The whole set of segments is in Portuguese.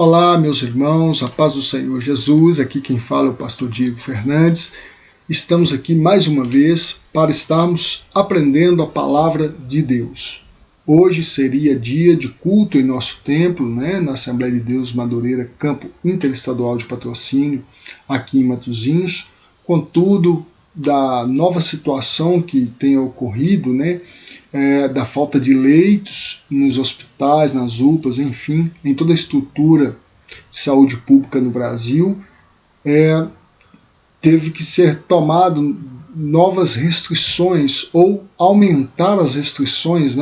Olá, meus irmãos, a paz do Senhor Jesus, aqui quem fala é o pastor Diego Fernandes. Estamos aqui mais uma vez para estarmos aprendendo a palavra de Deus. Hoje seria dia de culto em nosso templo, na Assembleia de Deus Madureira, Campo Interestadual de Patrocínio, aqui em Matosinhos. Contudo, da nova situação que tem ocorrido, da falta de leitos nos hospitais, nas UPAs, enfim, em toda a estrutura de saúde pública no Brasil, teve que ser tomado novas restrições ou aumentar as restrições,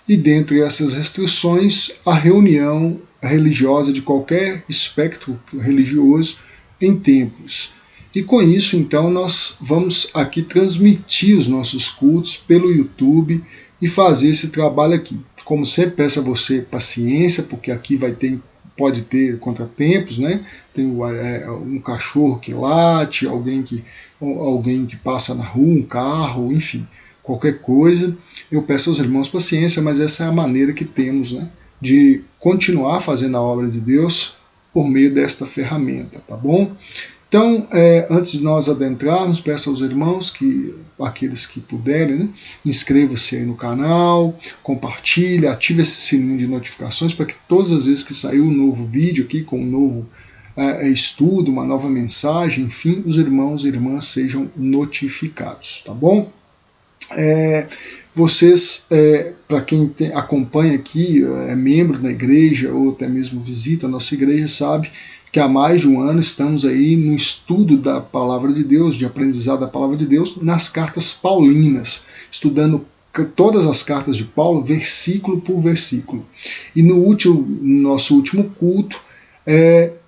E dentre essas restrições, a reunião religiosa de qualquer espectro religioso em templos. E com isso, então, nós vamos aqui transmitir os nossos cultos pelo YouTube e fazer esse trabalho aqui. Como sempre, peço a você paciência, porque aqui pode ter contratempos, Tem um cachorro que late, alguém que passa na rua, um carro, enfim, qualquer coisa. Eu peço aos irmãos paciência, mas essa é a maneira que temos, de continuar fazendo a obra de Deus por meio desta ferramenta, tá bom? Então, antes de nós adentrarmos, peço aos irmãos aqueles que puderem, inscreva-se aí no canal, compartilhe, ative esse sininho de notificações para que todas as vezes que sair um novo vídeo aqui com um novo estudo, uma nova mensagem, enfim, os irmãos e irmãs sejam notificados, tá bom? Vocês, para quem acompanha aqui, é membro da igreja ou até mesmo visita a nossa igreja, sabe que há mais de um ano estamos aí no estudo da Palavra de Deus, de aprendizado da Palavra de Deus, nas cartas paulinas, estudando todas as cartas de Paulo, versículo por versículo. E no nosso último culto,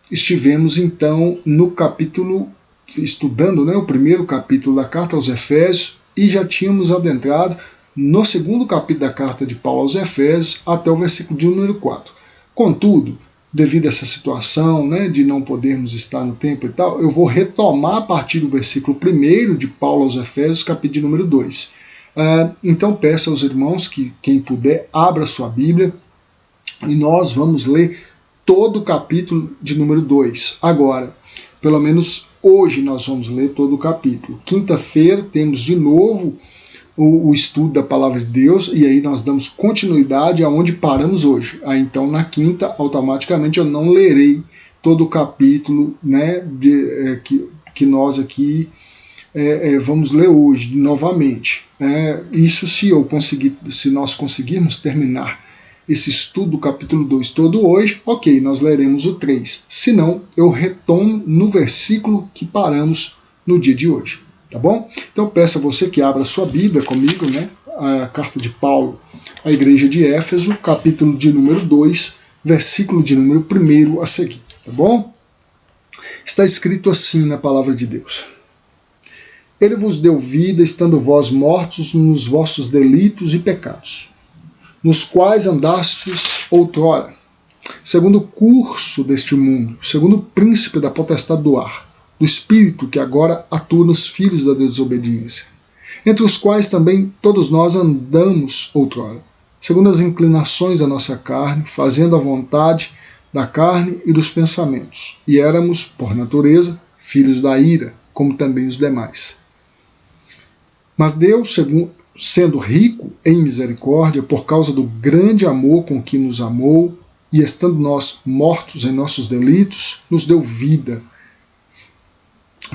estivemos então no capítulo, estudando o primeiro capítulo da carta aos Efésios, e já tínhamos adentrado no segundo capítulo da carta de Paulo aos Efésios, até o versículo de número 4. Contudo, devido a essa situação, de não podermos estar no templo e tal, eu vou retomar a partir do versículo 1 de Paulo aos Efésios, capítulo de número 2. Então peço aos irmãos que, quem puder, abra sua Bíblia e nós vamos ler todo o capítulo de número 2. Agora, pelo menos hoje nós vamos ler todo o capítulo. Quinta-feira temos de novo o estudo da Palavra de Deus, e aí nós damos continuidade aonde paramos hoje. Então, na quinta, automaticamente eu não lerei todo o capítulo que nós aqui vamos ler hoje novamente. Isso se nós conseguirmos terminar esse estudo do capítulo 2 todo hoje, ok, nós leremos o 3. Se não, eu retomo no versículo que paramos no dia de hoje. Tá bom? Então peço a você que abra sua Bíblia comigo, a carta de Paulo à igreja de Éfeso, capítulo de número 2, versículo de número 1 a seguir, tá bom? Está escrito assim na palavra de Deus: Ele vos deu vida, estando vós mortos nos vossos delitos e pecados, nos quais andastes outrora, segundo o curso deste mundo, segundo o príncipe da potestade do ar, do Espírito que agora atua nos filhos da desobediência, entre os quais também todos nós andamos outrora, segundo as inclinações da nossa carne, fazendo a vontade da carne e dos pensamentos, e éramos, por natureza, filhos da ira, como também os demais. Mas Deus, sendo rico em misericórdia, por causa do grande amor com que nos amou, e estando nós mortos em nossos delitos, nos deu vida.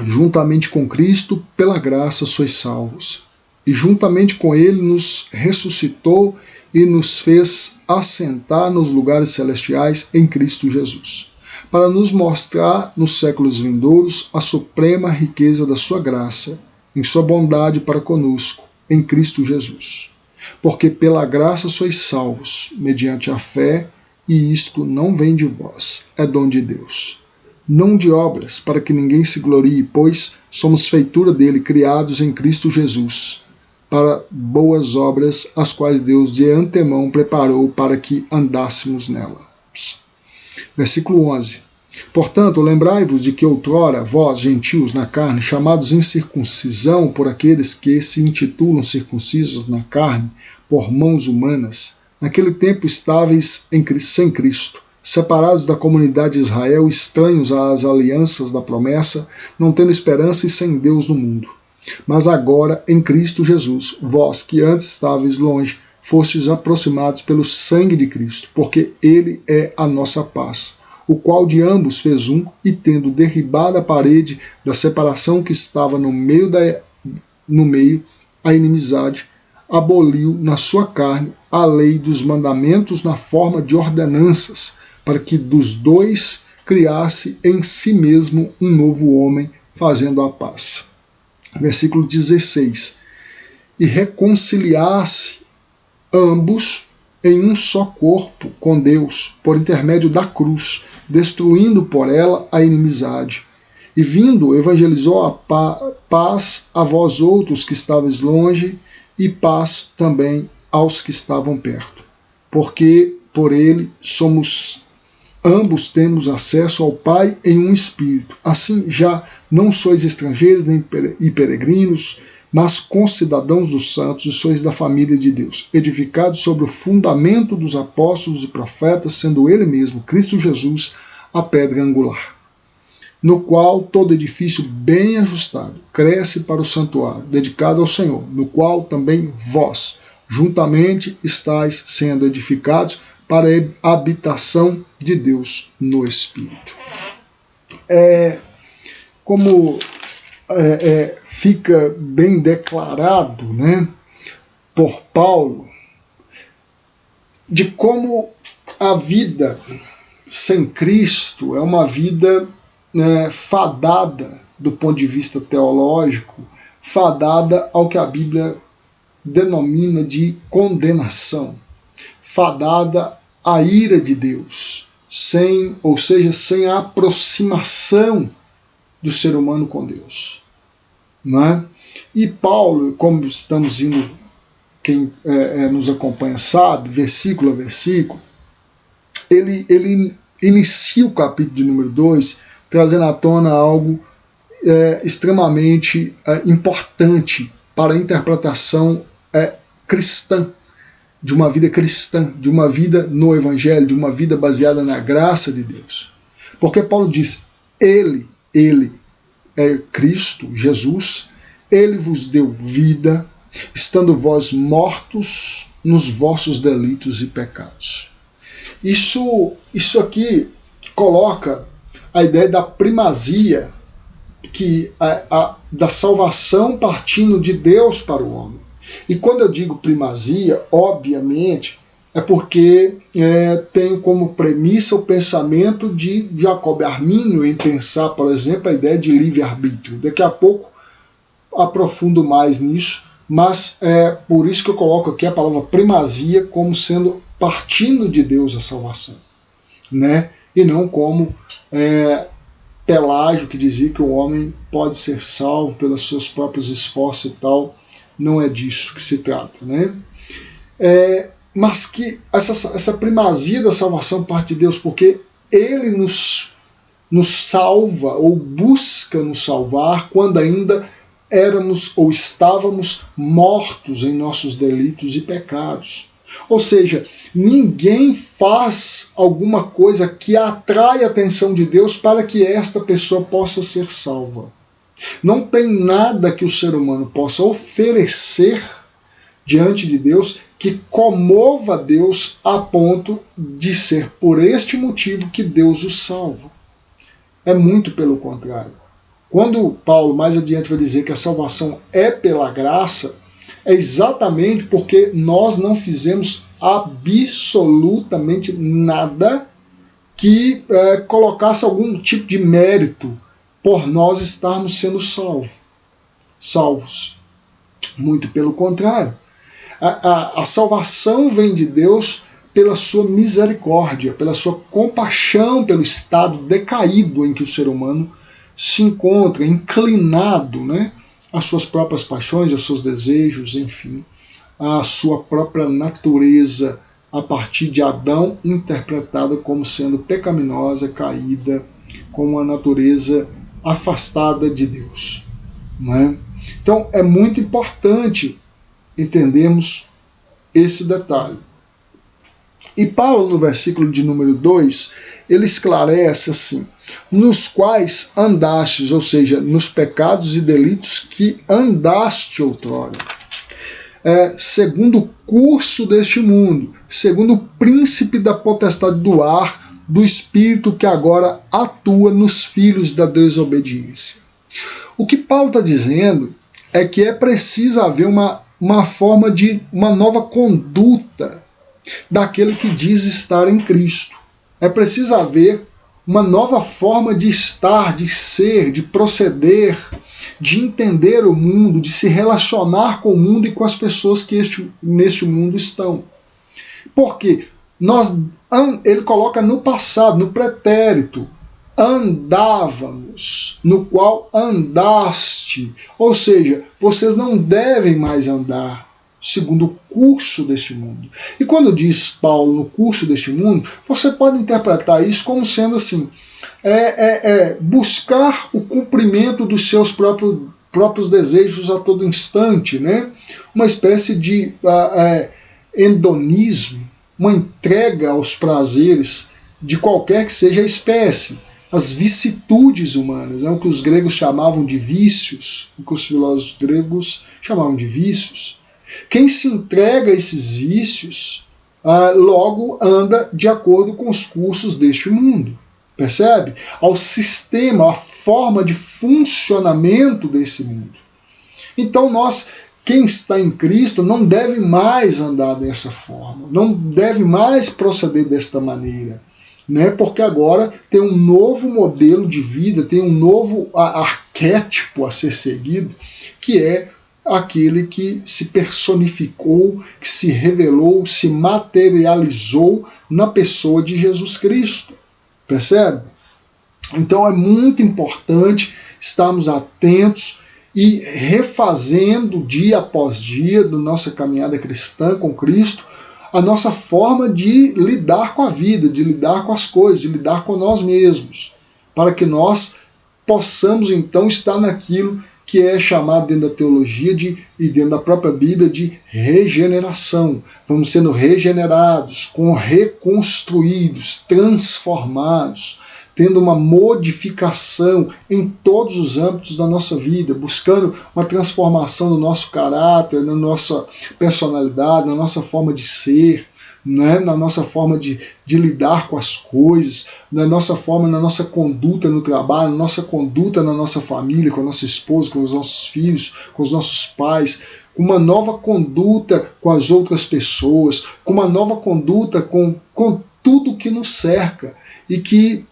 Juntamente com Cristo, pela graça sois salvos. E juntamente com Ele nos ressuscitou e nos fez assentar nos lugares celestiais em Cristo Jesus, para nos mostrar nos séculos vindouros a suprema riqueza da sua graça, em sua bondade para conosco, em Cristo Jesus. Porque pela graça sois salvos, mediante a fé, e isto não vem de vós, é dom de Deus. Não de obras, para que ninguém se glorie, pois somos feitura dele, criados em Cristo Jesus, para boas obras, as quais Deus de antemão preparou para que andássemos nelas. Versículo 11. Portanto, lembrai-vos de que outrora, vós, gentios na carne, chamados incircuncisão por aqueles que se intitulam circuncisos na carne, por mãos humanas, naquele tempo estáveis sem Cristo, separados da comunidade de Israel, estranhos às alianças da promessa, não tendo esperança e sem Deus no mundo. Mas agora, em Cristo Jesus, vós que antes estáveis longe, fostes aproximados pelo sangue de Cristo, porque Ele é a nossa paz, o qual de ambos fez um, e tendo derribado a parede da separação que estava no meio, a inimizade, aboliu na sua carne a lei dos mandamentos na forma de ordenanças, para que dos dois criasse em si mesmo um novo homem, fazendo a paz. Versículo 16. E reconciliasse ambos em um só corpo com Deus, por intermédio da cruz, destruindo por ela a inimizade. E vindo, evangelizou a paz a vós outros que estáveis longe, e paz também aos que estavam perto. Porque por ele ambos temos acesso ao Pai em um Espírito. Assim já não sois estrangeiros nem peregrinos, mas concidadãos dos santos, e sois da família de Deus, edificados sobre o fundamento dos apóstolos e profetas, sendo Ele mesmo, Cristo Jesus, a pedra angular, no qual todo edifício bem ajustado cresce para o santuário, dedicado ao Senhor, no qual também vós, juntamente, estáis sendo edificados para a habitação de Deus no Espírito. Como fica bem declarado, né, por Paulo, de como a vida sem Cristo é uma vida fadada, do ponto de vista teológico, fadada ao que a Bíblia denomina de condenação, fadada à ira de Deus, sem a aproximação do ser humano com Deus. Não é? E Paulo, como estamos indo, quem nos acompanha sabe, versículo a versículo, ele inicia o capítulo de número 2 trazendo à tona algo extremamente importante para a interpretação cristã, de uma vida cristã, de uma vida no Evangelho, de uma vida baseada na graça de Deus. Porque Paulo diz, Ele é Cristo, Jesus, Ele vos deu vida, estando vós mortos nos vossos delitos e pecados. Isso aqui coloca a ideia da primazia, da salvação partindo de Deus para o homem. E quando eu digo primazia, obviamente, é porque tenho como premissa o pensamento de Jacob Arminio em pensar, por exemplo, a ideia de livre-arbítrio. Daqui a pouco aprofundo mais nisso, mas é por isso que eu coloco aqui a palavra primazia como sendo partindo de Deus a salvação, né? E não como Pelágio, que dizia que o homem pode ser salvo pelos seus próprios esforços e tal. Não é disso que se trata, né? Mas que essa primazia da salvação parte de Deus, porque Ele nos salva ou busca nos salvar quando ainda éramos ou estávamos mortos em nossos delitos e pecados. Ou seja, ninguém faz alguma coisa que atrai a atenção de Deus para que esta pessoa possa ser salva. Não tem nada que o ser humano possa oferecer diante de Deus que comova Deus a ponto de ser por este motivo que Deus o salva. É muito pelo contrário. Quando Paulo mais adiante vai dizer que a salvação é pela graça, é exatamente porque nós não fizemos absolutamente nada que colocasse algum tipo de mérito por nós estarmos sendo salvos. Muito pelo contrário. A salvação vem de Deus pela sua misericórdia, pela sua compaixão pelo estado decaído em que o ser humano se encontra, inclinado, né, às suas próprias paixões, aos seus desejos, enfim, à sua própria natureza, a partir de Adão, interpretada como sendo pecaminosa, caída, com uma natureza afastada de Deus. Né? Então é muito importante entendermos esse detalhe. E Paulo, no versículo de número 2, ele esclarece assim: nos quais andastes, ou seja, nos pecados e delitos que andaste outrora, segundo o curso deste mundo, segundo o príncipe da potestade do ar, do espírito que agora atua nos filhos da desobediência. O que Paulo está dizendo é que é preciso haver uma forma de uma nova conduta daquele que diz estar em Cristo. É preciso haver uma nova forma de estar, de ser, de proceder, de entender o mundo, de se relacionar com o mundo e com as pessoas que neste mundo estão. Porque ele coloca no passado, no pretérito, andávamos, no qual andaste. Ou seja, vocês não devem mais andar segundo o curso deste mundo. E quando diz Paulo no curso deste mundo, você pode interpretar isso como sendo assim, buscar o cumprimento dos seus próprios desejos a todo instante, né? Uma espécie de hedonismo, uma entrega aos prazeres de qualquer que seja a espécie, as vicissitudes humanas, o que os gregos chamavam de vícios, o que os filósofos gregos chamavam de vícios. Quem se entrega a esses vícios, logo anda de acordo com os cursos deste mundo. Percebe? Ao sistema, à forma de funcionamento desse mundo. Então quem está em Cristo, não deve mais andar dessa forma, não deve mais proceder desta maneira, né? Porque agora tem um novo modelo de vida, tem um novo arquétipo a ser seguido, que é aquele que se personificou, que se revelou, se materializou na pessoa de Jesus Cristo. Percebe? Então é muito importante estarmos atentos e refazendo dia após dia da nossa caminhada cristã com Cristo, a nossa forma de lidar com a vida, de lidar com as coisas, de lidar com nós mesmos, para que nós possamos então estar naquilo que é chamado dentro da teologia e dentro da própria Bíblia de regeneração. Vamos sendo regenerados, reconstruídos, transformados, tendo uma modificação em todos os âmbitos da nossa vida, buscando uma transformação no nosso caráter, na nossa personalidade, na nossa forma de ser, né? Na nossa forma de lidar com as coisas, na nossa forma, na nossa conduta no trabalho, na nossa conduta na nossa família, com a nossa esposa, com os nossos filhos, com os nossos pais, com uma nova conduta com as outras pessoas, com uma nova conduta com tudo que nos cerca e que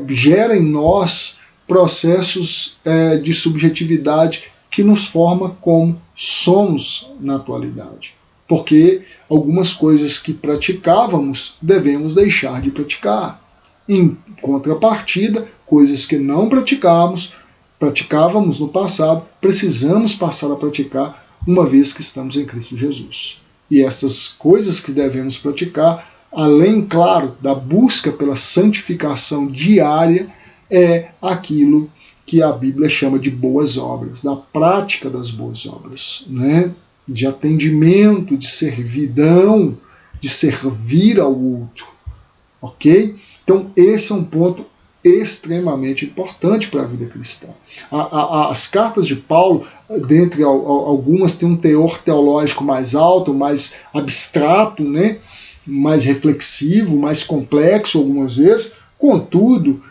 gera em nós processos de subjetividade que nos forma como somos na atualidade. Porque algumas coisas que praticávamos devemos deixar de praticar. Em contrapartida, coisas que não praticávamos no passado, precisamos passar a praticar uma vez que estamos em Cristo Jesus. E essas coisas que devemos praticar, além, claro, da busca pela santificação diária, é aquilo que a Bíblia chama de boas obras, da prática das boas obras, né? De atendimento, de servidão, de servir ao outro, ok? Então esse é um ponto extremamente importante para a vida cristã. As cartas de Paulo, dentre algumas, têm um teor teológico mais alto, mais abstrato, né? Mais reflexivo, mais complexo algumas vezes, contudo,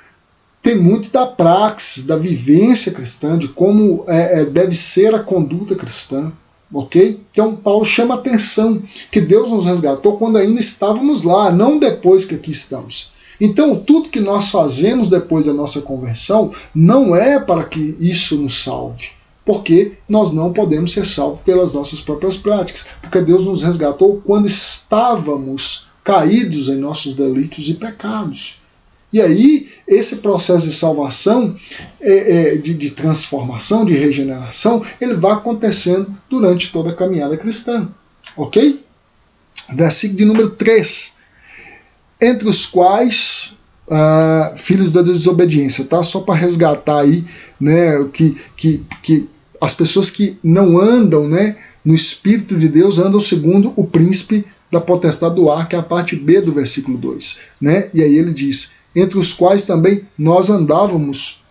tem muito da praxis, da vivência cristã, de como deve ser a conduta cristã. Ok? Então Paulo chama a atenção que Deus nos resgatou quando ainda estávamos lá, não depois que aqui estamos. Então tudo que nós fazemos depois da nossa conversão não é para que isso nos salve, porque nós não podemos ser salvos pelas nossas próprias práticas, porque Deus nos resgatou quando estávamos caídos em nossos delitos e pecados. E aí, esse processo de salvação, de transformação, de regeneração, ele vai acontecendo durante toda a caminhada cristã. Ok? Versículo de número 3. Entre os quais, filhos da desobediência, tá? Só para resgatar aí, né, que as pessoas que não andam, né, no Espírito de Deus andam segundo o príncipe da potestade do ar, que é a parte B do versículo 2. Né? E aí ele diz, entre os quais também nós andávamos,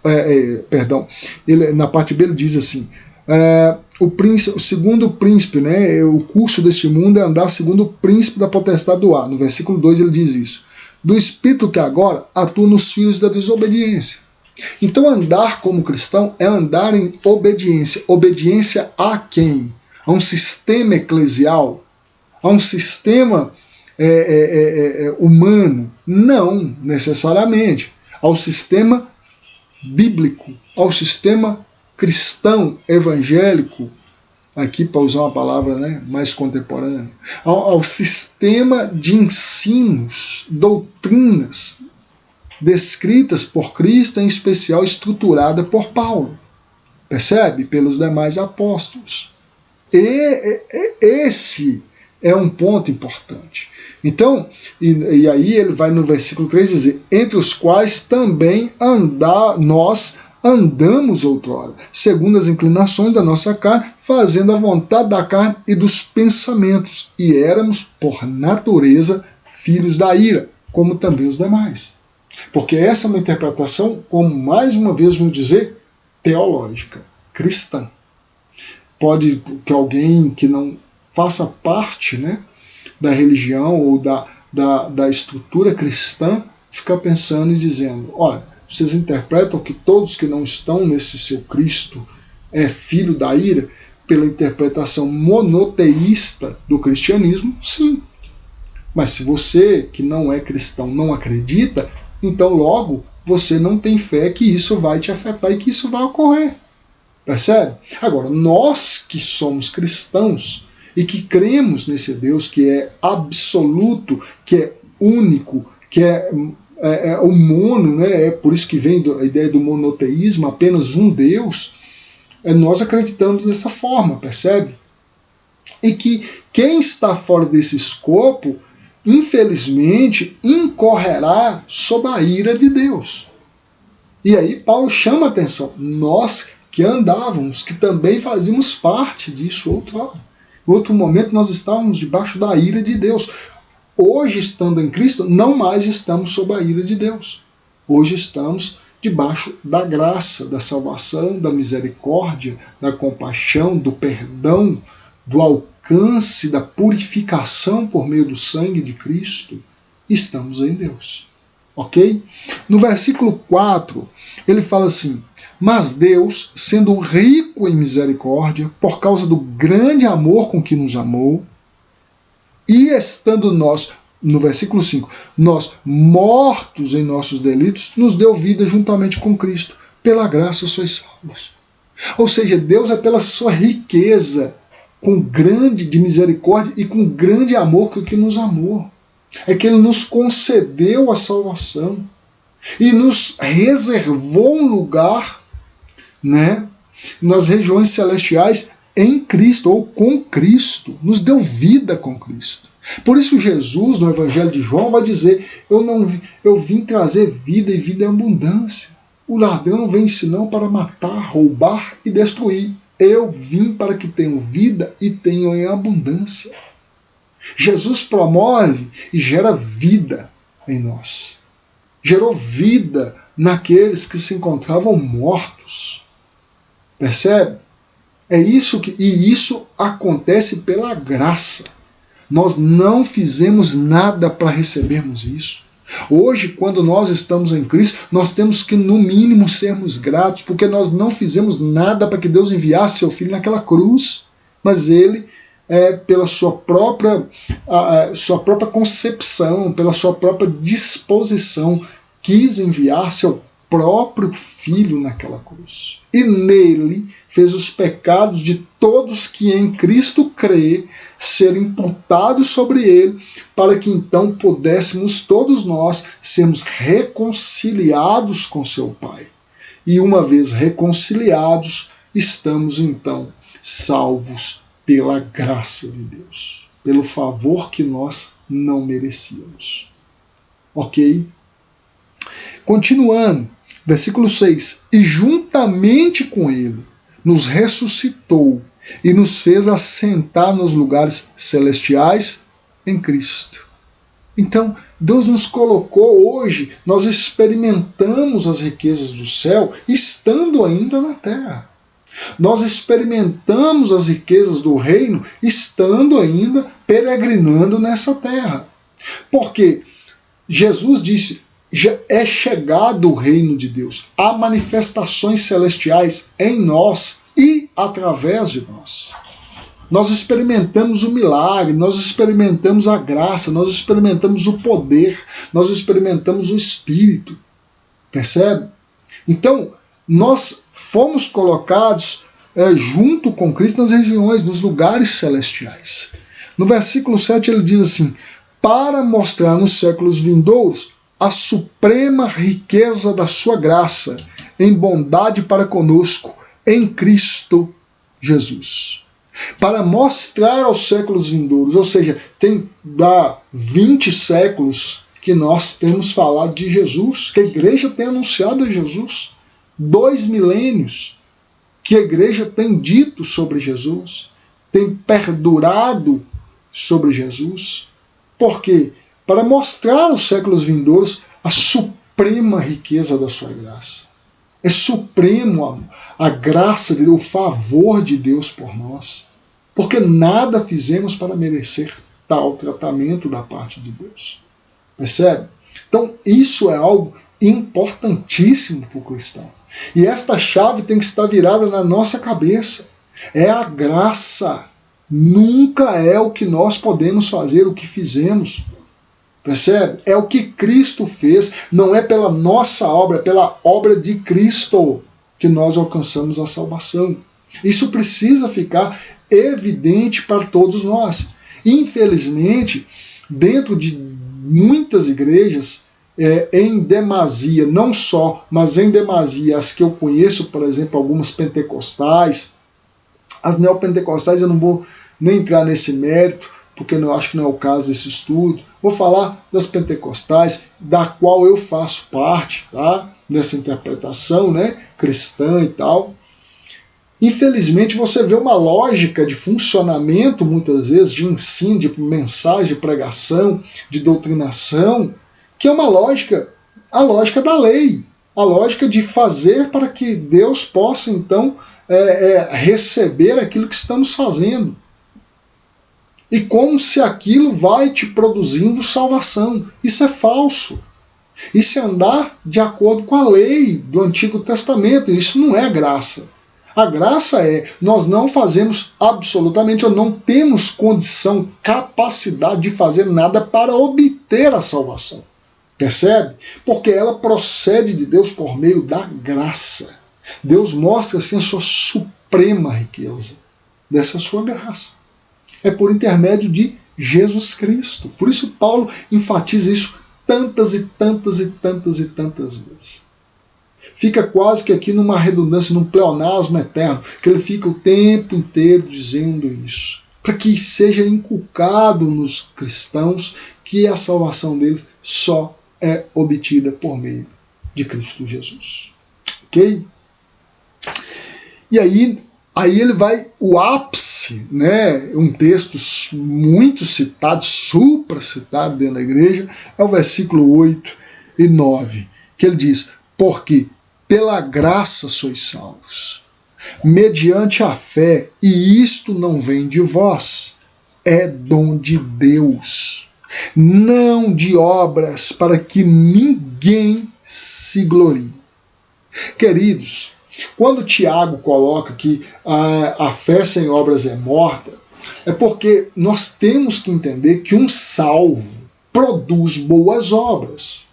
na parte B ele diz assim, o segundo príncipe, né, o curso deste mundo é andar segundo o príncipe da potestade do ar. No versículo 2 ele diz isso. Do espírito que agora atua nos filhos da desobediência. Então andar como cristão é andar em obediência. Obediência a quem? A um sistema eclesial? A um sistema humano? Não necessariamente. Ao sistema bíblico, ao sistema cristão, evangélico, aqui para usar uma palavra, né, mais contemporânea, ao sistema de ensinos, doutrinas, descritas por Cristo, em especial estruturada por Paulo, percebe? Pelos demais apóstolos. Esse é um ponto importante. Então, e aí ele vai no versículo 3 dizer, entre os quais também nós andamos outrora, segundo as inclinações da nossa carne, fazendo a vontade da carne e dos pensamentos, e éramos, por natureza, filhos da ira, como também os demais. Porque essa é uma interpretação, como mais uma vez vamos dizer, teológica, cristã. Pode que alguém que não faça parte, né, da religião ou da estrutura cristã ficar pensando e dizendo, olha, vocês interpretam que todos que não estão nesse seu Cristo é filho da ira pela interpretação monoteísta do cristianismo? Sim. Mas se você, que não é cristão, não acredita, então logo você não tem fé que isso vai te afetar e que isso vai ocorrer. Percebe? Agora, nós que somos cristãos e que cremos nesse Deus que é absoluto, que é único, que é o mono, né? É por isso que vem a ideia do monoteísmo, apenas um Deus, nós acreditamos dessa forma, percebe? E que quem está fora desse escopo, infelizmente, incorrerá sob a ira de Deus. E aí Paulo chama a atenção, nós que andávamos, que também fazíamos parte disso outrora. Em outro momento nós estávamos debaixo da ira de Deus. Hoje, estando em Cristo, não mais estamos sob a ira de Deus. Hoje estamos debaixo da graça, da salvação, da misericórdia, da compaixão, do perdão, do alcance, da purificação por meio do sangue de Cristo. Estamos em Deus. Ok? No versículo 4, ele fala assim, mas Deus, sendo rico em misericórdia, por causa do grande amor com que nos amou, e estando nós, no versículo 5, nós mortos em nossos delitos, nos deu vida juntamente com Cristo. Pela graça sois salvos. Ou seja, Deus é pela sua riqueza de misericórdia e com grande amor que nos amou. É que Ele nos concedeu a salvação e nos reservou um lugar, né, nas regiões celestiais em Cristo ou com Cristo, nos deu vida com Cristo. Por isso Jesus, no Evangelho de João, vai dizer, eu vim trazer vida e vida em abundância. O ladrão vem senão para matar, roubar e destruir. Eu vim para que tenham vida e tenham em abundância. Jesus promove e gera vida em nós. Gerou vida naqueles que se encontravam mortos. Percebe? E isso acontece pela graça. Nós não fizemos nada para recebermos isso. Hoje, quando nós estamos em Cristo, nós temos que, no mínimo, sermos gratos, porque nós não fizemos nada para que Deus enviasse seu Filho naquela cruz, mas Ele, pela sua própria concepção, pela sua própria disposição, quis enviar seu próprio Filho naquela cruz. E nele fez os pecados de todos que em Cristo crê serem imputados sobre ele, para que então pudéssemos todos nós sermos reconciliados com seu Pai. E uma vez reconciliados, estamos então salvos pela graça de Deus, pelo favor que nós não merecíamos. Ok? Continuando, versículo 6. E juntamente com ele nos ressuscitou e nos fez assentar nos lugares celestiais em Cristo. Então, Deus nos colocou hoje, nós experimentamos as riquezas do céu estando ainda na terra. Nós experimentamos as riquezas do reino estando ainda peregrinando nessa terra. Porque Jesus disse, já é chegado o reino de Deus. Há manifestações celestiais em nós e através de nós. Nós experimentamos o milagre, nós experimentamos a graça, nós experimentamos o poder, nós experimentamos o Espírito. Percebe? Então, nós fomos colocados junto com Cristo nas regiões, nos lugares celestiais. No versículo 7 ele diz assim, para mostrar nos séculos vindouros a suprema riqueza da sua graça, em bondade para conosco, em Cristo Jesus. Para mostrar aos séculos vindouros, ou seja, tem 20 séculos que nós temos falado de Jesus, que a igreja tem anunciado a Jesus, 2 milênios que a igreja tem dito sobre Jesus, tem perdurado sobre Jesus. Por quê? Para mostrar aos séculos vindouros a suprema riqueza da sua graça. É supremo a graça de Deus, o favor de Deus por nós. Porque nada fizemos para merecer tal tratamento da parte de Deus. Percebe? Então, isso é algo importantíssimo para o cristão. E esta chave tem que estar virada na nossa cabeça. É a graça. Nunca é o que nós podemos fazer, o que fizemos. Percebe? É o que Cristo fez. Não é pela nossa obra, é pela obra de Cristo que nós alcançamos a salvação. Isso precisa ficar evidente para todos nós. Infelizmente, dentro de muitas igrejas, em demasia, não só, mas em demasia, as que eu conheço, por exemplo, algumas pentecostais, as neopentecostais eu não vou nem entrar nesse mérito, porque eu acho que não é o caso desse estudo. Vou falar das pentecostais, da qual eu faço parte, tá? Nessa interpretação, né, cristã e tal. Infelizmente, você vê uma lógica de funcionamento, muitas vezes, de ensino, de mensagem, de pregação, de doutrinação, que é uma lógica, a lógica da lei, a lógica de fazer para que Deus possa, então, receber aquilo que estamos fazendo. E como se aquilo vai te produzindo salvação. Isso é falso. Isso é andar de acordo com a lei do Antigo Testamento. Isso não é graça. A graça é, nós não fazemos absolutamente, ou não temos condição, capacidade de fazer nada para obter a salvação. Percebe? Porque ela procede de Deus por meio da graça. Deus mostra assim a sua suprema riqueza dessa sua graça. É por intermédio de Jesus Cristo. Por isso Paulo enfatiza isso tantas e tantas e tantas e tantas vezes. Fica quase que aqui numa redundância, num pleonasmo eterno, que ele fica o tempo inteiro dizendo isso, para que seja inculcado nos cristãos que a salvação deles só é obtida por meio de Cristo Jesus. Ok? E aí ele vai, o ápice, né, um texto muito citado, supra citado dentro da igreja, é o versículo 8 e 9, que ele diz, porque pela graça sois salvos, mediante a fé, e isto não vem de vós, é dom de Deus, não de obras, para que ninguém se glorie. Queridos, quando Tiago coloca que a fé sem obras é morta, é porque nós temos que entender que um salvo produz boas obras.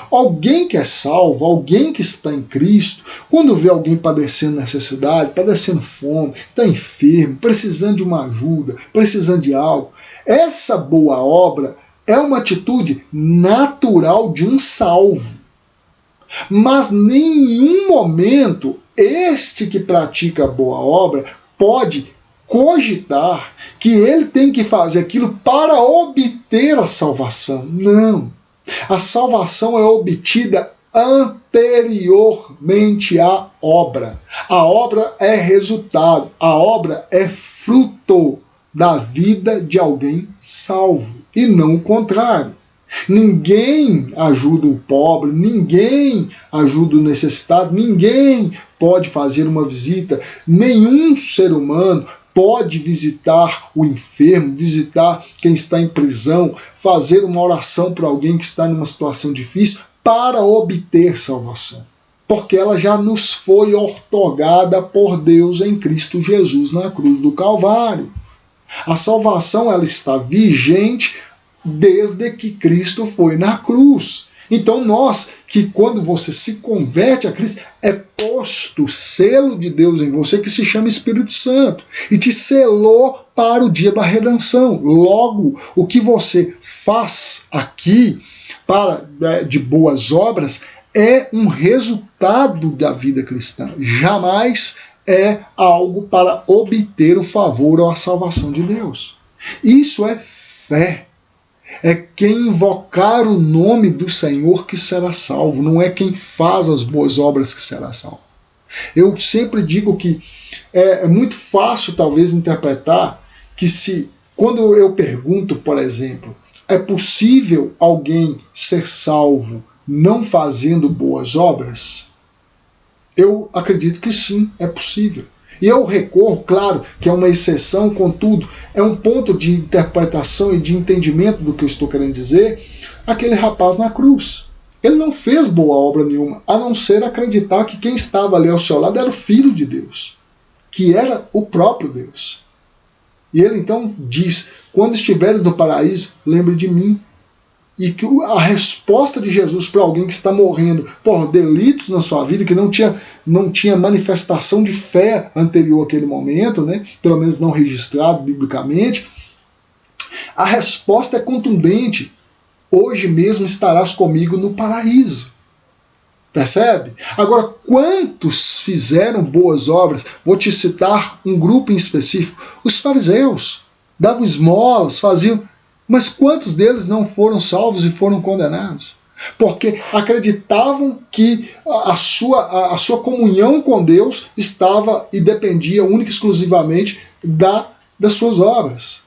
Alguém que é salvo, alguém que está em Cristo, quando vê alguém padecendo necessidade, padecendo fome, está enfermo, precisando de uma ajuda, precisando de algo, essa boa obra é uma atitude natural de um salvo. Mas em nenhum momento este que pratica a boa obra pode cogitar que ele tem que fazer aquilo para obter a salvação. Não. A salvação é obtida anteriormente à obra. A obra é resultado, a obra é fruto da vida de alguém salvo. e não o contrário. Ninguém ajuda o pobre, ninguém ajuda o necessitado, ninguém pode fazer uma visita, nenhum ser humano pode visitar o enfermo, visitar quem está em prisão, fazer uma oração para alguém que está numa situação difícil para obter salvação. Porque ela já nos foi outorgada por Deus em Cristo Jesus na cruz do Calvário. A salvação ela está vigente desde que Cristo foi na cruz. Então nós, que quando você se converte a Cristo, é posto o selo de Deus em você que se chama Espírito Santo e te selou para o dia da redenção. Logo, o que você faz aqui de boas obras é um resultado da vida cristã. Jamais é algo para obter o favor ou a salvação de Deus. Isso é fé. É quem invocar o nome do Senhor que será salvo, não é quem faz as boas obras que será salvo. Eu sempre digo que é muito fácil talvez interpretar que quando eu pergunto, por exemplo, é possível alguém ser salvo não fazendo boas obras? Eu acredito que sim, é possível. E eu recorro, claro, que é uma exceção, contudo, é um ponto de interpretação e de entendimento do que eu estou querendo dizer, aquele rapaz na cruz. Ele não fez boa obra nenhuma, a não ser acreditar que quem estava ali ao seu lado era o Filho de Deus, que era o próprio Deus. E ele então diz, quando estiveres no paraíso, lembre de mim. E que a resposta de Jesus para alguém que está morrendo por delitos na sua vida, que não tinha manifestação de fé anterior àquele momento, né? Pelo menos não registrado biblicamente, a resposta é contundente. Hoje mesmo estarás comigo no paraíso. Percebe? Agora, quantos fizeram boas obras? Vou te citar um grupo em específico. Os fariseus davam esmolas, faziam... Mas quantos deles não foram salvos e foram condenados? Porque acreditavam que a sua comunhão com Deus estava e dependia única e exclusivamente das suas obras.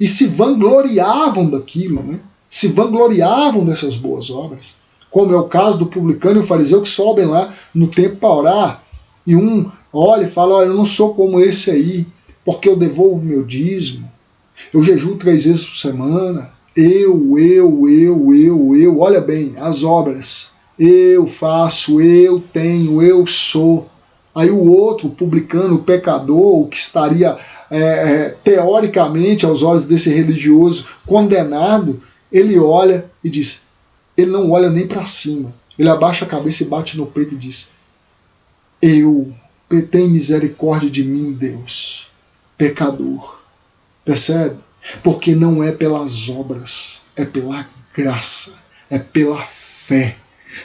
E se vangloriavam daquilo, né? Se vangloriavam dessas boas obras. Como é o caso do publicano e o fariseu que sobem lá no templo para orar. E um olha e fala, olha, eu não sou como esse aí, porque eu devolvo meu dízimo. Eu jejuo 3 vezes por semana. Olha bem, as obras. Eu faço, eu tenho, eu sou. Aí o outro, o publicano, o pecador, o que estaria teoricamente aos olhos desse religioso condenado, ele olha e diz, ele não olha nem para cima. Ele abaixa a cabeça e bate no peito e diz, tem misericórdia de mim, Deus, pecador. Percebe? Porque não é pelas obras, é pela graça, é pela fé.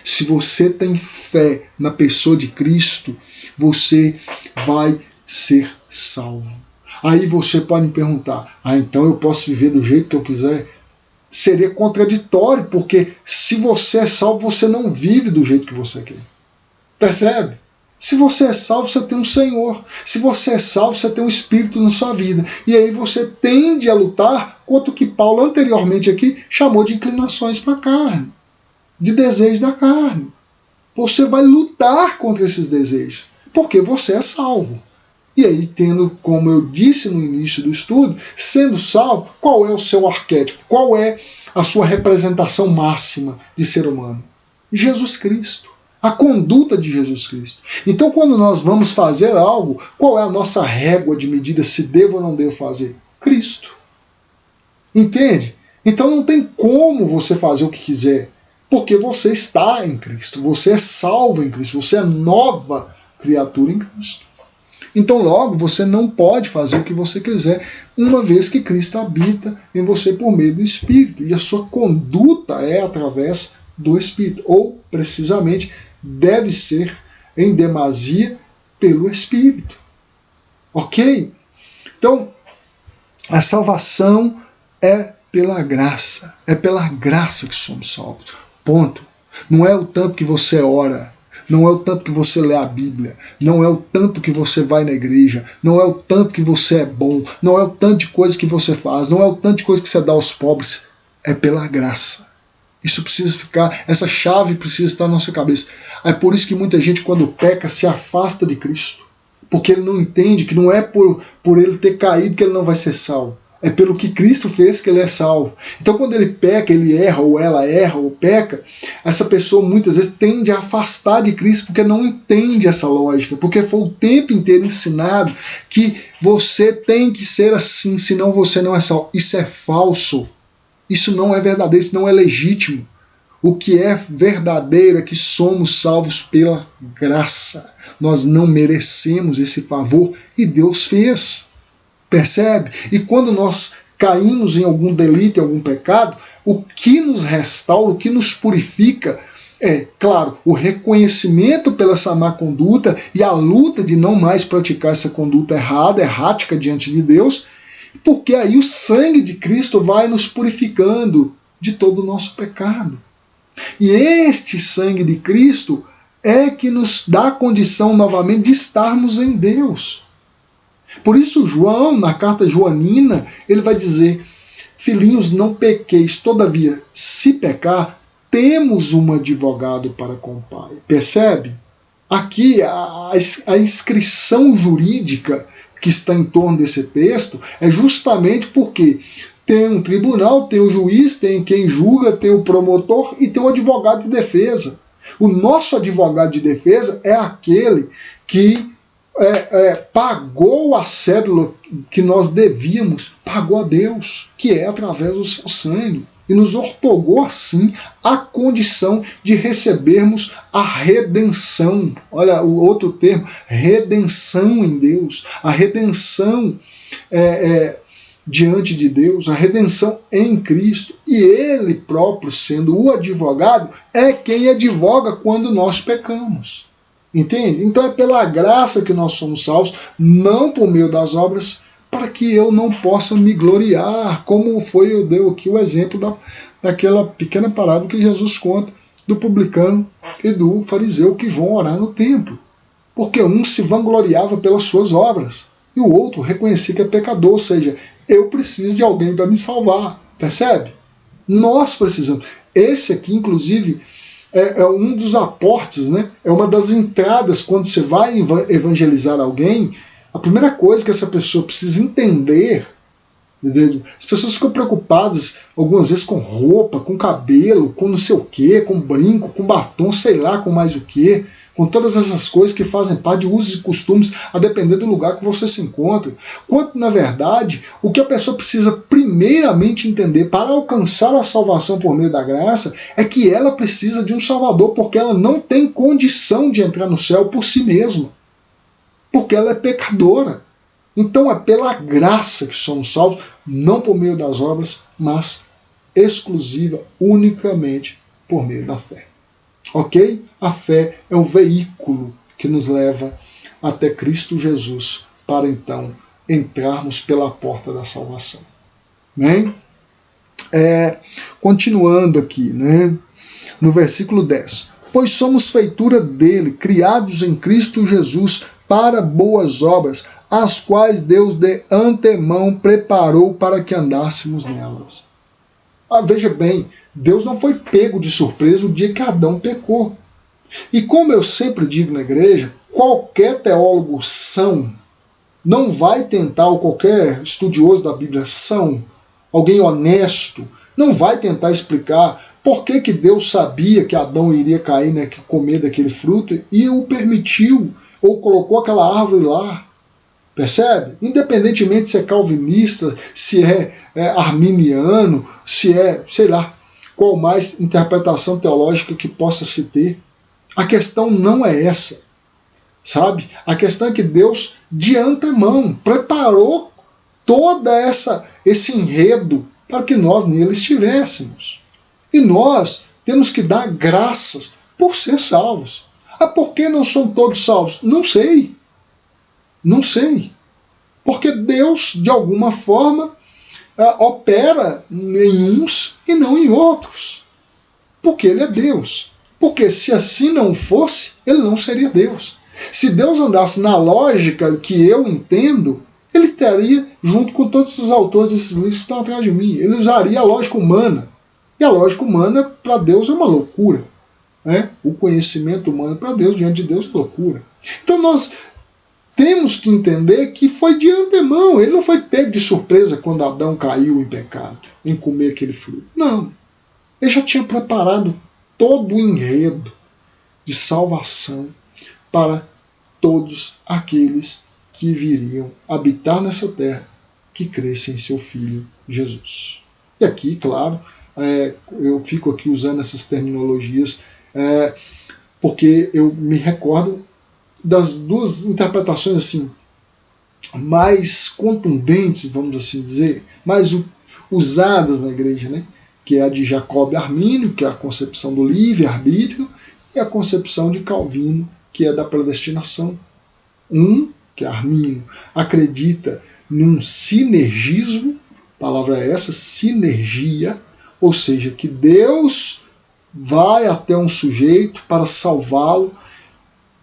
Se você tem fé na pessoa de Cristo, você vai ser salvo. Aí você pode me perguntar, então eu posso viver do jeito que eu quiser? Seria contraditório, porque se você é salvo, você não vive do jeito que você quer. Percebe? Se você é salvo, você tem um Senhor. Se você é salvo, você tem um Espírito na sua vida. E aí você tende a lutar contra o que Paulo anteriormente aqui chamou de inclinações para a carne, de desejo da carne. Você vai lutar contra esses desejos, porque você é salvo. E aí, tendo, como eu disse no início do estudo, sendo salvo, qual é o seu arquétipo? Qual é a sua representação máxima de ser humano? Jesus Cristo. A conduta de Jesus Cristo. Então, quando nós vamos fazer algo, qual é a nossa régua de medida se devo ou não devo fazer? Cristo. Entende? Então não tem como você fazer o que quiser, porque você está em Cristo, você é salvo em Cristo, você é nova criatura em Cristo. Então logo você não pode fazer o que você quiser, uma vez que Cristo habita em você por meio do Espírito, e a sua conduta é através do Espírito, ou precisamente deve ser em demasia pelo Espírito. Ok? Então, a salvação é pela graça que somos salvos. Ponto. Não é o tanto que você ora, não é o tanto que você lê a Bíblia, não é o tanto que você vai na igreja, não é o tanto que você é bom, não é o tanto de coisas que você faz, não é o tanto de coisas que você dá aos pobres, é pela graça. Isso precisa ficar, essa chave precisa estar na nossa cabeça. É por isso que muita gente, quando peca, se afasta de Cristo, porque ele não entende que não é por ele ter caído que ele não vai ser salvo. É pelo que Cristo fez que ele é salvo. Então quando ele peca, ele erra, ou ela erra, ou peca, essa pessoa muitas vezes tende a afastar de Cristo porque não entende essa lógica, porque foi o tempo inteiro ensinado que você tem que ser assim, senão você não é salvo. Isso é falso. Isso não é verdadeiro, isso não é legítimo. O que é verdadeiro é que somos salvos pela graça. Nós não merecemos esse favor e Deus fez. Percebe? E quando nós caímos em algum delito, em algum pecado, o que nos restaura, o que nos purifica é, claro, o reconhecimento pela essa má conduta e a luta de não mais praticar essa conduta errada, errática diante de Deus, porque aí o sangue de Cristo vai nos purificando de todo o nosso pecado. E este sangue de Cristo é que nos dá a condição novamente de estarmos em Deus. Por isso João, na carta joanina, ele vai dizer: filhinhos, não pequeis, todavia, se pecar, temos um advogado para com o Pai. Percebe? Aqui a inscrição jurídica que está em torno desse texto é justamente porque tem um tribunal, tem o juiz, tem quem julga, tem o promotor e tem o advogado de defesa. O nosso advogado de defesa é aquele que pagou a cédula que nós devíamos, pagou a Deus, que é através do seu sangue, e nos outorgou assim a condição de recebermos a redenção. Olha o outro termo, redenção em Deus, a redenção diante de Deus, a redenção em Cristo, e Ele próprio, sendo o advogado, é quem advoga quando nós pecamos. Entende? Então é pela graça que nós somos salvos, não por meio das obras, para que eu não possa me gloriar, como foi, eu dei aqui o exemplo daquela pequena parábola que Jesus conta, do publicano e do fariseu que vão orar no templo. Porque um se vangloriava pelas suas obras, e o outro reconhecia que é pecador, ou seja, eu preciso de alguém para me salvar. Percebe? Nós precisamos. Esse aqui, inclusive, é um dos aportes, né? É uma das entradas quando você vai evangelizar alguém. A primeira coisa que essa pessoa precisa entender, entendeu? As pessoas ficam preocupadas algumas vezes com roupa, com cabelo, com não sei o que, com brinco, com batom, sei lá, com mais o que, com todas essas coisas que fazem parte de usos e costumes, a depender do lugar que você se encontra. Quanto, na verdade, o que a pessoa precisa primeiramente entender para alcançar a salvação por meio da graça é que ela precisa de um Salvador, porque ela não tem condição de entrar no céu por si mesma, porque ela é pecadora. Então é pela graça que somos salvos, não por meio das obras, mas exclusiva, unicamente por meio da fé. Ok? A fé é o veículo que nos leva até Cristo Jesus para então entrarmos pela porta da salvação. Né? Continuando aqui, né? No versículo 10. Pois somos feitura dele, criados em Cristo Jesus para boas obras, as quais Deus de antemão preparou para que andássemos nelas. Veja bem, Deus não foi pego de surpresa o dia que Adão pecou. E como eu sempre digo na igreja, qualquer teólogo são não vai tentar, ou qualquer estudioso da Bíblia são, alguém honesto, não vai tentar explicar por que Deus sabia que Adão iria cair, né, que comer daquele fruto e o permitiu, ou colocou aquela árvore lá. Percebe? Independentemente se é calvinista, se é arminiano, se é, sei lá, qual mais interpretação teológica que possa se ter. A questão não é essa, sabe? A questão é que Deus, de antemão, preparou toda esse enredo para que nós nele estivéssemos. E nós temos que dar graças por ser salvos. Por que não são todos salvos? Não sei. Não sei. Porque Deus, de alguma forma, opera em uns e não em outros. Porque Ele é Deus. Porque se assim não fosse, ele não seria Deus. Se Deus andasse na lógica que eu entendo, ele estaria junto com todos esses autores desses livros que estão atrás de mim. Ele usaria a lógica humana. E a lógica humana, para Deus, é uma loucura. Né? O conhecimento humano para Deus, diante de Deus, é loucura. Então nós temos que entender que foi de antemão. Ele não foi pego de surpresa quando Adão caiu em pecado, em comer aquele fruto. Não. Ele já tinha preparado todo o enredo de salvação para todos aqueles que viriam habitar nessa terra, que crescem em seu Filho Jesus. E aqui, claro, eu fico aqui usando essas terminologias porque eu me recordo das duas interpretações assim mais contundentes, vamos assim dizer, mais usadas na igreja, né? Que é a de Jacob Armínio, que é a concepção do livre-arbítrio, e a concepção de Calvino, que é da predestinação. Que é Armínio, acredita num sinergismo, palavra é essa, sinergia, ou seja, que Deus vai até um sujeito para salvá-lo,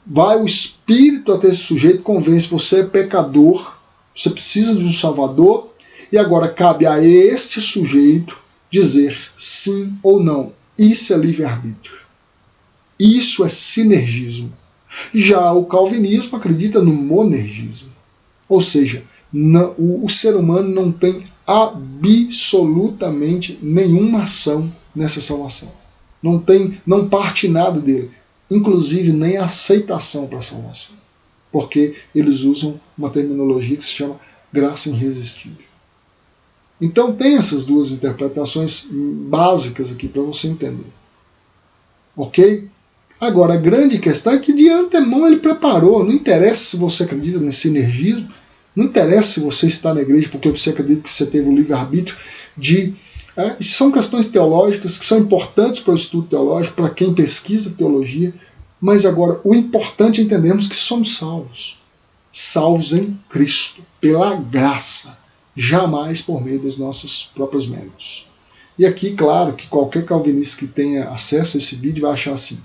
vai o Espírito até esse sujeito, convence você é pecador, você precisa de um Salvador, e agora cabe a este sujeito dizer sim ou não. Isso é livre-arbítrio. Isso é sinergismo. Já o calvinismo acredita no monergismo. Ou seja, o ser humano não tem absolutamente nenhuma ação nessa salvação. Não parte nada dele. Inclusive nem aceitação para a salvação. Porque eles usam uma terminologia que se chama graça irresistível. Então tem essas duas interpretações básicas aqui para você entender. Ok? Agora, a grande questão é que de antemão ele preparou. Não interessa se você acredita nesse sinergismo, não interessa se você está na igreja porque você acredita que você teve o livre-arbítrio são questões teológicas que são importantes para o estudo teológico, para quem pesquisa teologia, mas agora o importante é entendermos que somos salvos. Salvos em Cristo, pela graça, jamais por meio dos nossos próprios méritos. E aqui, claro, que qualquer calvinista que tenha acesso a esse vídeo vai achar assim,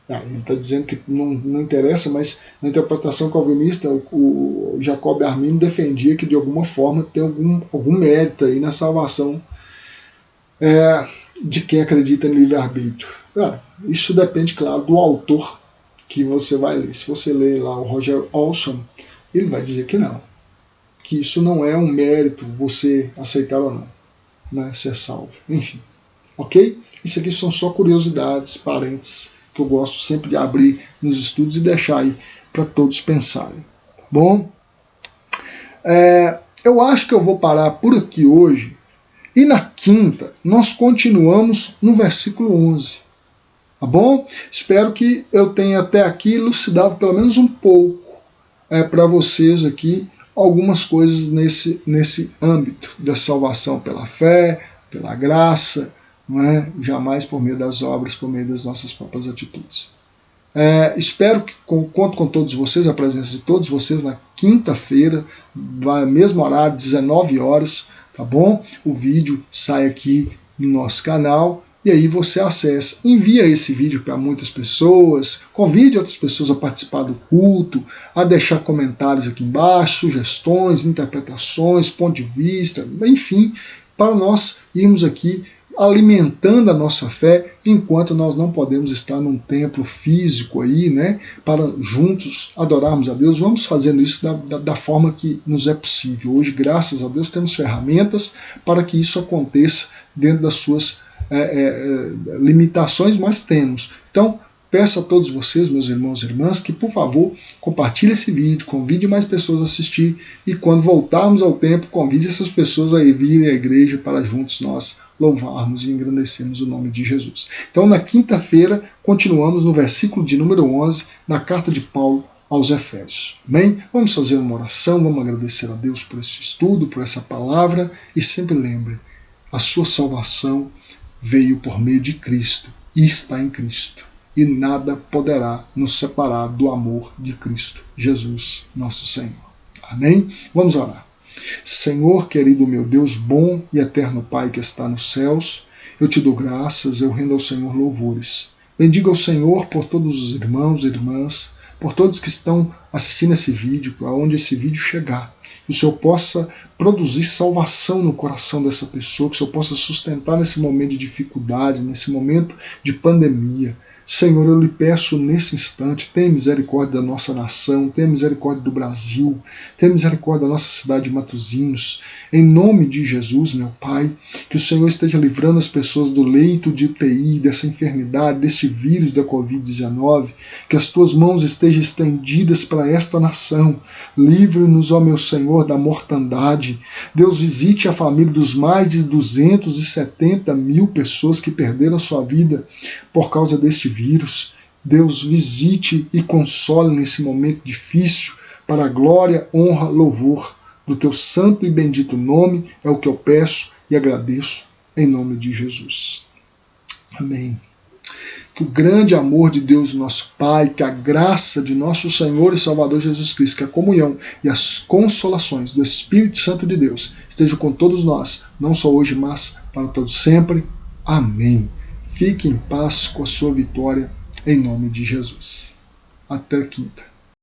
ele está dizendo que não interessa, mas na interpretação calvinista, o Jacob Armínio defendia que de alguma forma tem algum mérito aí na salvação de quem acredita em livre-arbítrio. Isso depende, claro, do autor que você vai ler. Se você ler lá o Roger Olson, ele vai dizer que não. Que isso não é um mérito você aceitar ou não, né, ser salvo. Enfim, ok? Isso aqui são só curiosidades, parênteses, que eu gosto sempre de abrir nos estudos e deixar aí para todos pensarem. Tá bom? Eu acho que eu vou parar por aqui hoje. E na quinta, nós continuamos no versículo 11. Tá bom? Espero que eu tenha até aqui elucidado pelo menos um pouco para vocês aqui algumas coisas nesse âmbito da salvação pela fé, pela graça, não é? Jamais por meio das obras, por meio das nossas próprias atitudes. Espero que conto com todos vocês, a presença de todos vocês na quinta-feira, mesmo horário, 19 horas, tá bom? O vídeo sai aqui no nosso canal e aí você acessa, envia esse vídeo para muitas pessoas, convide outras pessoas a participar do culto, a deixar comentários aqui embaixo, sugestões, interpretações, ponto de vista, enfim, para nós irmos aqui alimentando a nossa fé enquanto nós não podemos estar num templo físico aí, né, para juntos adorarmos a Deus. Vamos fazendo isso da forma que nos é possível. Hoje, graças a Deus, temos ferramentas para que isso aconteça dentro das suas limitações, mas temos. Então, peço a todos vocês, meus irmãos e irmãs, que por favor compartilhe esse vídeo, convide mais pessoas a assistir e quando voltarmos ao templo, convide essas pessoas a virem à igreja para juntos nós louvarmos e engrandecermos o nome de Jesus. Então, na quinta-feira, continuamos no versículo de número 11 da carta de Paulo aos Efésios. Amém? Vamos fazer uma oração, vamos agradecer a Deus por esse estudo, por essa palavra e sempre lembre, a sua salvação veio por meio de Cristo e está em Cristo. E nada poderá nos separar do amor de Cristo Jesus, nosso Senhor. Amém? Vamos orar. Senhor, querido meu Deus, bom e eterno Pai que está nos céus, eu te dou graças, eu rendo ao Senhor louvores, Bendiga o Senhor por todos os irmãos e irmãs, por todos que estão assistindo esse vídeo, aonde esse vídeo chegar. Que o Senhor possa produzir salvação no coração dessa pessoa, que o Senhor possa sustentar nesse momento de dificuldade, nesse momento de pandemia. Senhor, eu lhe peço nesse instante, tenha misericórdia da nossa nação, tenha misericórdia do Brasil, tenha misericórdia da nossa cidade de Matosinhos. Em nome de Jesus, meu Pai, que o Senhor esteja livrando as pessoas do leito de UTI, dessa enfermidade, deste vírus da Covid-19, que as tuas mãos estejam estendidas para esta nação. Livre-nos, ó meu Senhor, da mortandade. Deus, visite a família dos mais de 270 mil pessoas que perderam sua vida por causa deste vírus. Deus, visite e console nesse momento difícil, para a glória, honra, louvor do teu santo e bendito nome, é o que eu peço e agradeço em nome de Jesus. Amém. Que o grande amor de Deus, nosso Pai, que a graça de nosso Senhor e Salvador Jesus Cristo, que a comunhão e as consolações do Espírito Santo de Deus estejam com todos nós, não só hoje, mas para todos sempre. Amém. Fique em paz com a sua vitória, em nome de Jesus. Até quinta.